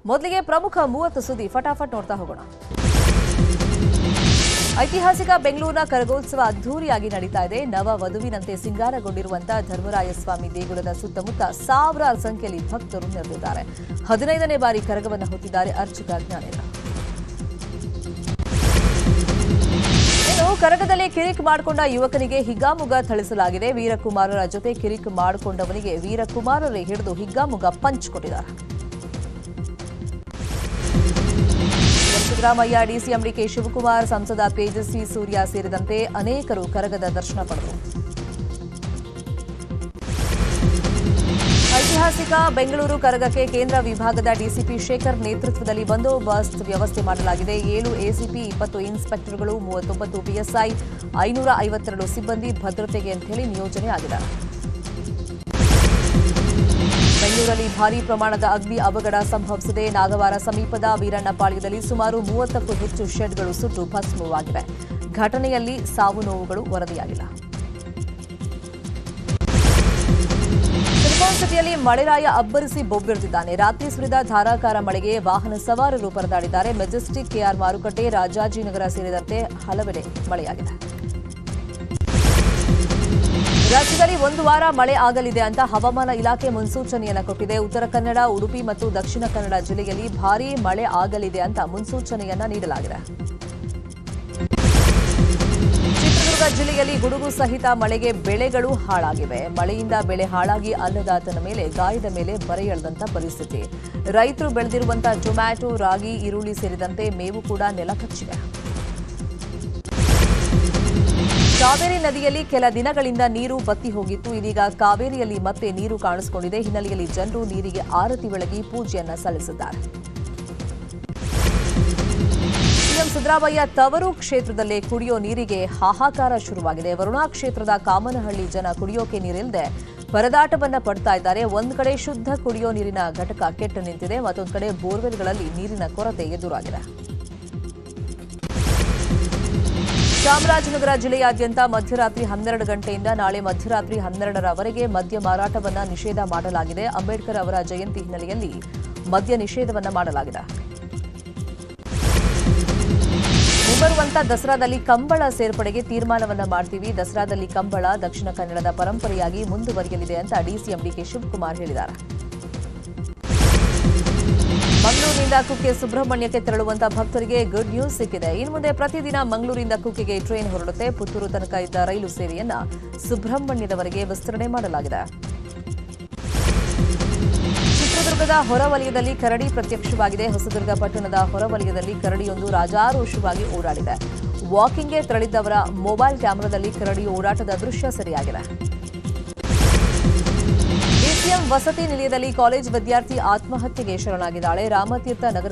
ಮೊದಲಿಗೆ ಪ್ರಮುಖ 30 ಸುದ್ದಿ ಫಟಾಫಟ್ ನೋಡ್ತಾ ಹೋಗೋಣ. ಐತಿಹಾಸಿಕ ಬೆಂಗಳೂರಿನ ಕರಗೋತ್ಸವ ಅದ್ದೂರಿಯಾಗಿ ನಡೀತಾ ಇದೆ. ನವ ವಧುವಿನಂತೆ ಸಿಂಗಾರಗೊಂಡಿರುವಂತಹ ಧರ್ಮರಾಯಸ್ವಾಮಿ ದೇಗುಲದ ಸುತ್ತಮುತ್ತ ಸಾವಿರಾರು ಸಂಖ್ಯೆಯಲ್ಲಿ ಭಕ್ತರು ನೆರೆದಿದ್ದಾರೆ. 15ನೇ ಬಾರಿ ಕರಗವನ್ನು ಹೊತ್ತಿದ್ದಾರೆ ಅರ್ಚಕ ಜ್ಞಾನೇಂದ್ರ. ಇನ್ನು ಕರಗದಲ್ಲಿ ಕಿರಿಕ್ ಮಾಡಿಕೊಂಡ ಯುವಕನಿಗೆ ಹಿಗ್ಗಾಮುಗ್ಗ ಥಳಿಸಲಾಗಿದೆ. ವೀರಕುಮಾರರ ಜೊತೆ ಕಿರಿಕ್ ಮಾಡಿಕೊಂಡವನಿಗೆ ವೀರಕುಮಾರರೇ ಹಿಡಿದು ಹಿಗ್ಗಾಮುಗ್ಗ ಪಂಚ್ ಕೊಟ್ಟಿದ್ದಾರೆ. ಸಿದ್ದರಾಮಯ್ಯ, ಡಿಸಿಎಂ ಡಿಕೆ ಶಿವಕುಮಾರ್, ಸಂಸದ ತೇಜಸ್ವಿ ಸೂರ್ಯ ಸೇರಿದಂತೆ ಅನೇಕರು ಕರಗದ ದರ್ಶನ ಪಡೆದರು. ಐತಿಹಾಸಿಕ ಬೆಂಗಳೂರು ಕರಗಕ್ಕೆ ಕೇಂದ್ರ ವಿಭಾಗದ ಡಿಸಿಪಿ ಶೇಖರ್ ನೇತೃತ್ವದಲ್ಲಿ ಬಂದೋಬಸ್ತ್ ವ್ಯವಸ್ಥೆ ಮಾಡಲಾಗಿದೆ. 7 ಎಸಿಪಿ, 20 ಇನ್ಸ್ಪೆಕ್ಟರ್ಗಳು, 39 ಪಿಎಸ್ಐ, 552 ಸಿಬ್ಬಂದಿ ಭದ್ರತೆಗೆ ಅಂತ ಹೇಳಿ ನಿಯೋಜನೆ ಆಗಿದೆ. ಬೆಂಗಳೂರಲ್ಲಿ ಭಾರೀ ಪ್ರಮಾಣದ ಅಗ್ನಿ ಅವಘಡ ಸಂಭವಿಸಿದೆ. ನಾಗವಾರ ಸಮೀಪದ ವೀರಣ್ಣಪಾಳ್ಯದಲ್ಲಿ ಸುಮಾರು 30ಕ್ಕೂ ಹೆಚ್ಚು ಶೆಡ್ಗಳು ಸುಟ್ಟು ಭಸ್ಮವಾಗಿವೆ. ಘಟನೆಯಲ್ಲಿ ಸಾವು ನೋವುಗಳು ವರದಿಯಾಗಿಲ್ಲ. ಸಿಲಿಕಾನ್ ಸಿಟಿಯಲ್ಲಿ ಮಳೆರಾಯ ಅಬ್ಬರಿಸಿ ಬೊಬ್ಬಿರುತ್ತಿದ್ದಾನೆ. ರಾತ್ರಿ ಸುರಿದ ಧಾರಾಕಾರ ಮಳೆಗೆ ವಾಹನ ಸವಾರರು ಪರದಾಡಿದ್ದಾರೆ. ಮೆಜೆಸ್ಟಿಕ್, ಕೆಆರ್ ಮಾರುಕಟ್ಟೆ, ರಾಜಾಜಿನಗರ ಸೇರಿದಂತೆ ಹಲವೆಡೆ ಮಳೆಯಾಗಿದೆ. ರಾಜ್ಯದಲ್ಲಿ ಒಂದು ವಾರ ಮಳೆ ಆಗಲಿದೆ ಅಂತ ಹವಾಮಾನ ಇಲಾಖೆ ಮುನ್ಸೂಚನೆಯನ್ನು ಕೊಟ್ಟಿದೆ. ಉತ್ತರ ಕನ್ನಡ, ಉಡುಪಿ ಮತ್ತು ದಕ್ಷಿಣ ಕನ್ನಡ ಜಿಲ್ಲೆಯಲ್ಲಿ ಭಾರೀ ಮಳೆ ಆಗಲಿದೆ ಅಂತ ಮುನ್ಸೂಚನೆಯನ್ನ ನೀಡಲಾಗಿದೆ. ಚಿತ್ರದುರ್ಗ ಜಿಲ್ಲೆಯಲ್ಲಿ ಗುಡುಗು ಸಹಿತ ಮಳೆಗೆ ಬೆಳೆಗಳು ಹಾಳಾಗಿವೆ. ಮಳೆಯಿಂದ ಬೆಳೆ ಹಾಳಾಗಿ ಅನ್ನದಾತನ ಮೇಲೆ ಗಾಯದ ಮೇಲೆ ಬರೆ ಎಳೆದಂತ ಪರಿಸ್ಥಿತಿ. ರೈತರು ಬೆಳೆದಿರುವಂತಹ ಟೊಮ್ಯಾಟೊ, ರಾಗಿ, ಈರುಳ್ಳಿ ಸೇರಿದಂತೆ ಮೇವು ಕೂಡ ನೆಲಕಚ್ಚಿವೆ. ಕಾವೇರಿ ನದಿಯಲ್ಲಿ ಕೆಲ ದಿನಗಳಿಂದ ನೀರು ಬತ್ತಿ ಹೋಗಿತ್ತು. ಇದೀಗ ಕಾವೇರಿಯಲ್ಲಿ ಮತ್ತೆ ನೀರು ಕಾಣಿಸಿಕೊಂಡಿದೆ. ಹಿನ್ನೆಲೆಯಲ್ಲಿ ಜನರು ನೀರಿಗೆ ಆರತಿ ಬೆಳಗಿ ಪೂಜೆಯನ್ನ ಸಲ್ಲಿಸಿದ್ದಾರೆ. ಸಿಎಂ ಸಿದ್ದರಾಮಯ್ಯ ತವರು ಕ್ಷೇತ್ರದಲ್ಲೇ ಕುಡಿಯೋ ನೀರಿಗೆ ಹಾಹಾಕಾರ ಶುರುವಾಗಿದೆ. ವರುಣಾ ಕ್ಷೇತ್ರದ ಕಾಮನಹಳ್ಳಿ ಜನ ಕುಡಿಯೋಕೆ ನೀರಿಲ್ಲದೆ ಪರದಾಟವನ್ನ ಪಡ್ತಾ ಇದ್ದಾರೆ. ಒಂದು ಕಡೆ ಶುದ್ಧ ಕುಡಿಯೋ ನೀರಿನ ಘಟಕ ಕೆಟ್ಟು ನಿಂತಿದೆ, ಮತ್ತೊಂದು ಕಡೆ ಬೋರ್ವೆಲ್ಗಳಲ್ಲಿ ನೀರಿನ ಕೊರತೆ ಎದುರಾಗಿದೆ. ಚಾಮರಾಜನಗರ ಜಿಲ್ಲೆಯಾದ್ಯಂತ ಮಧ್ಯರಾತ್ರಿ 12 ಗಂಟೆಯಿಂದ ನಾಳೆ ಮಧ್ಯರಾತ್ರಿ 12ರವರೆಗೆ ಮದ್ಯ ಮಾರಾಟವನ್ನ ನಿಷೇಧ ಮಾಡಲಾಗಿದೆ. ಅಂಬೇಡ್ಕರ್ ಅವರ ಜಯಂತಿ ಹಿನ್ನೆಲೆಯಲ್ಲಿ ಮದ್ಯ ನಿಷೇಧವನ್ನ ಮಾಡಲಾಗಿದೆ. ಮುಂಬರುವಂತ ದಸರಾದಲ್ಲಿ ಕಂಬಳ ಸೇರ್ಪಡೆಗೆ ತೀರ್ಮಾನವನ್ನ ಮಾಡ್ತೀವಿ. ದಸರಾದಲ್ಲಿ ಕಂಬಳ ದಕ್ಷಿಣ ಕನ್ನಡದ ಪರಂಪರೆಯಾಗಿ ಮುಂದುವರಿಯಲಿದೆ ಅಂತ ಡಿಸಿಎಂ ಡಿಕೆ ಶಿವಕುಮಾರ್ ಹೇಳಿದ್ದಾರೆ. ಮಂಗಳೂರಿನಿಂದ ಕುಕ್ಕೆ ಸುಬ್ರಹ್ಮಣ್ಯಕ್ಕೆ ತೆರಳುವಂತಹ ಭಕ್ತರಿಗೆ ಗುಡ್ ನ್ಯೂಸ್ ಸಿಕ್ಕಿದೆ. ಇನ್ನು ಮುಂದೆ ಪ್ರತಿದಿನ ಮಂಗಳೂರಿನಿಂದ ಕುಕ್ಕೆಗೆ ಟ್ರೈನ್ ಹೊರಡುತ್ತೆ. ಪುತ್ತೂರು ತನಕ ಇದ್ದ ರೈಲು ಸೇವೆಯನ್ನ ಸುಬ್ರಹ್ಮಣ್ಯದವರೆಗೆ ವಿಸ್ತರಣೆ ಮಾಡಲಾಗಿದೆ. ಚಿತ್ರದುರ್ಗದ ಹೊರವಲಯದಲ್ಲಿ ಕರಡಿ ಪ್ರತ್ಯಕ್ಷವಾಗಿದೆ. ಹೊಸದುರ್ಗ ಪಟ್ಟಣದ ಹೊರವಲಯದಲ್ಲಿ ಕರಡಿಯೊಂದು ರಾಜಾರೋಷವಾಗಿ ಓಡಾಡಿದೆ. ವಾಕಿಂಗ್ಗೆ ತೆರಳಿದ್ದವರ ಮೊಬೈಲ್ ಕ್ಯಾಮೆರಾದಲ್ಲಿ ಕರಡಿ ಓಡಾಟದ ದೃಶ್ಯ ಸೆರೆಯಾಗಿದೆ. ಡಿಸಿಎಂ ವಸತಿ ನಿಲಯದಲ್ಲಿ ಕಾಲೇಜ್ ವಿದ್ಯಾರ್ಥಿ ಆತ್ಮಹತ್ಯೆಗೆ ಶರಣಾಗಿದ್ದಾಳೆ. ರಾಮತೀರ್ಥ ನಗರ